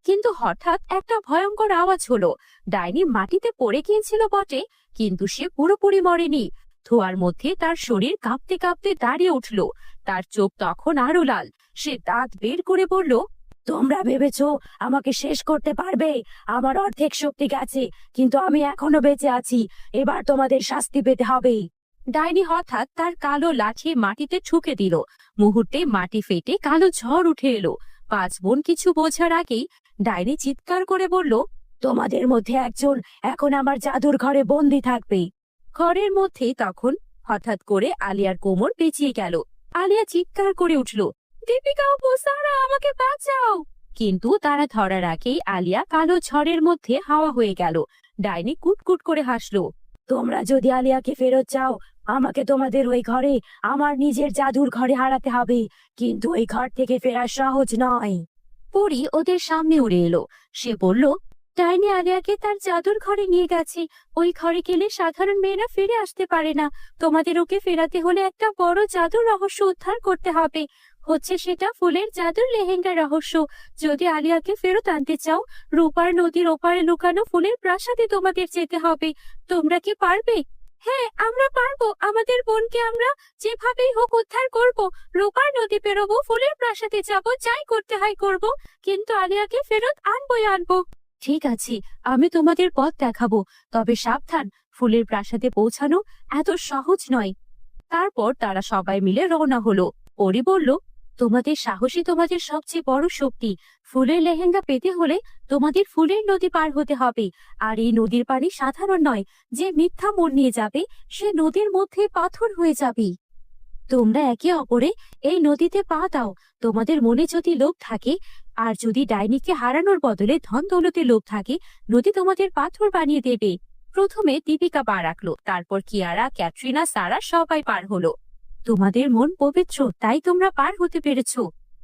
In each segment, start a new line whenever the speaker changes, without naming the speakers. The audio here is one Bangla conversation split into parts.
কিন্তু হঠাৎ একটা ভয়ঙ্কর আওয়াজ হলো। ডাইনি মাটিতে পড়ে গিয়েছিল বটে, কিন্তু সে পুরোপুরি মরেনি। ধোঁয়ার মধ্যে তার শরীর কাঁপতে কাঁপতে দাঁড়িয়ে উঠল। তার চোখ তখন আরো লাল। সে দাঁত বের করে বলল, তোমরা ভেবেছো আমাকে শেষ করতে পারবে? আমার অর্ধেক শক্তি গেছে, কিন্তু আমি এখনো বেঁচে আছি। এবার তোমাদের শাস্তি পেতে হবে। ডাইনি হঠাৎ তার কালো লাঠি মাটিতে ঠুকে দিল। মুহূর্তে মাটি ফেটে কালো ঝড় উঠে এলো। পাঁচ বোন কিছু বোঝার আগেই ডাইনি চিৎকার করে বলল, তোমাদের মধ্যে একজন এখন আমার জাদুর ঘরে বন্দি থাকবে। ঘরের মধ্যে তখন হঠাৎ করে আলিয়ার কোমর পেঁচিয়ে গেল। আলিয়া চিৎকার করে উঠল, দীপিকা আপু, সারা, আমাকে বাঁচাও। কিন্তু তারা ধরার আগেই আলিয়া কালো ঝড়ের মধ্যে হাওয়া হয়ে গেল। ডাইনি কুটকুট করে হাসলো, তোমরা যদি আলিয়াকে ফেরত চাও, আমাকে তোমাদের ওই ঘরে, আমার নিজের জাদুর ঘরে হারাতে হবে। কিন্তু ওই ঘর থেকে ফেরা সহজ নয়। পরি ওদের সামনে উড়ে এলো। সে বলল, ডাইনি আলিয়াকে তার জাদুর ঘরে নিয়ে গেছে। ওই ঘরে গেলে সাধারণ মেয়েরা ফিরে আসতে পারে না। তোমাদের ওকে ফেরাতে হলে একটা বড় জাদুর রহস্য উদ্ধার করতে হবে। হচ্ছে সেটা ফুলের জাদুর লেহেঙ্গা রহস্য। যদি আলিয়াকে ফেরত আনতে চাও, রূপার নদীর ওপারে লুকানো ফুলের প্রাসাদে তোমাদের যেতে হবে। তোমরা কি পারবে? হ্যাঁ, আমরা পারবো। আমাদের বোনকে আমরা যেভাবেই হোক উদ্ধার করব। রূপার নদী পেরোবো, ফুলের প্রাসাদে যাব, যাই করতে হয় করব, কিন্তু আলিয়াকে ফেরত আনবোই আনবো। ঠিক আছে, আমি তোমাদের পথ দেখাবো। তবে সাবধান, ফুলের প্রাসাদে পৌঁছানো এত সহজ নয়। তারপর তারা সবাই মিলে রওনা হলো। পরি বলল, তোমাদের সাহসী তোমাদের সবচেয়ে বড় শক্তি। ফুলের লেহেঙ্গা পেতে হলে তোমাদের ফুলের নদী পার হতে হবে। আর এই নদীর পানি সাধারণ নয়। যে মিথ্যা মন নিয়ে যাবে, সে নদীর মধ্যে পাথর হয়ে যাবে। তোমরা একে অপরে এই নদীতে পা দাও। তোমাদের মনে যদি লোভ থাকে, আর যদি ডাইনিকে হারানোর বদলে ধন দৌলতে লোভ থাকে, নদী তোমাদের পাথর বানিয়ে দেবে। প্রথমে দীপিকা পা রাখলো, তারপর কিয়ারা, ক্যাটরিনা, সারা সবাই পার হলো। তোমাদের মন পবিত্র, তাই তোমরা পার হতে পেরেছো।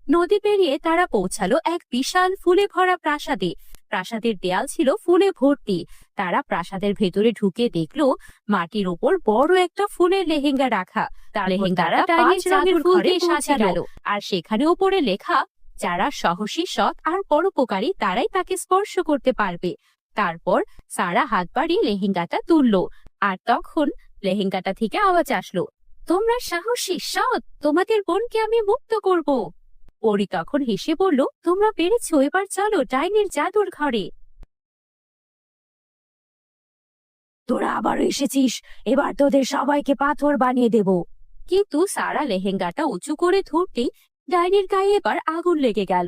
নদী পেরিয়ে তারা পৌঁছালো এক বিশাল ফুলে ভরা প্রাসাদে। প্রাসাদের দেয়াল ছিল ফুলে ভর্তি। তারা প্রাসাদের ভেতরে ঢুকে দেখলো মাটির ওপর বড় একটা ফুলের লেহেঙ্গা রাখা। তার লেহেঙ্গাটা পাঁচ রঙের ফুল দিয়ে সাজানো, আর সেখানে উপরে লেখা, যারা সাহসী, সৎ আর পরোপকারী তারাই তাকে স্পর্শ করতে পারবে। তারপর সারা হাত বাড়িয়ে লেহেঙ্গাটা তুললো, আর তখন লেহেঙ্গাটা থেকে আওয়াজ আসলো, তোমরা সাহসী, সৎ, তোমাদের বোনকে আমি মুক্ত করব। পরি তখন হেসে বলল, তোমরা পেরেছো, এবার চলো ডাইনির জাদুর ঘরে। তোরা আবার এসেছিস, এবার তোদের সবাইকে পাথর বানিয়ে দেব। কিন্তু সারা লেহেঙ্গাটা উঁচু করে ধরতেই ডাইনির গায়ে এবার আগুন লেগে গেল।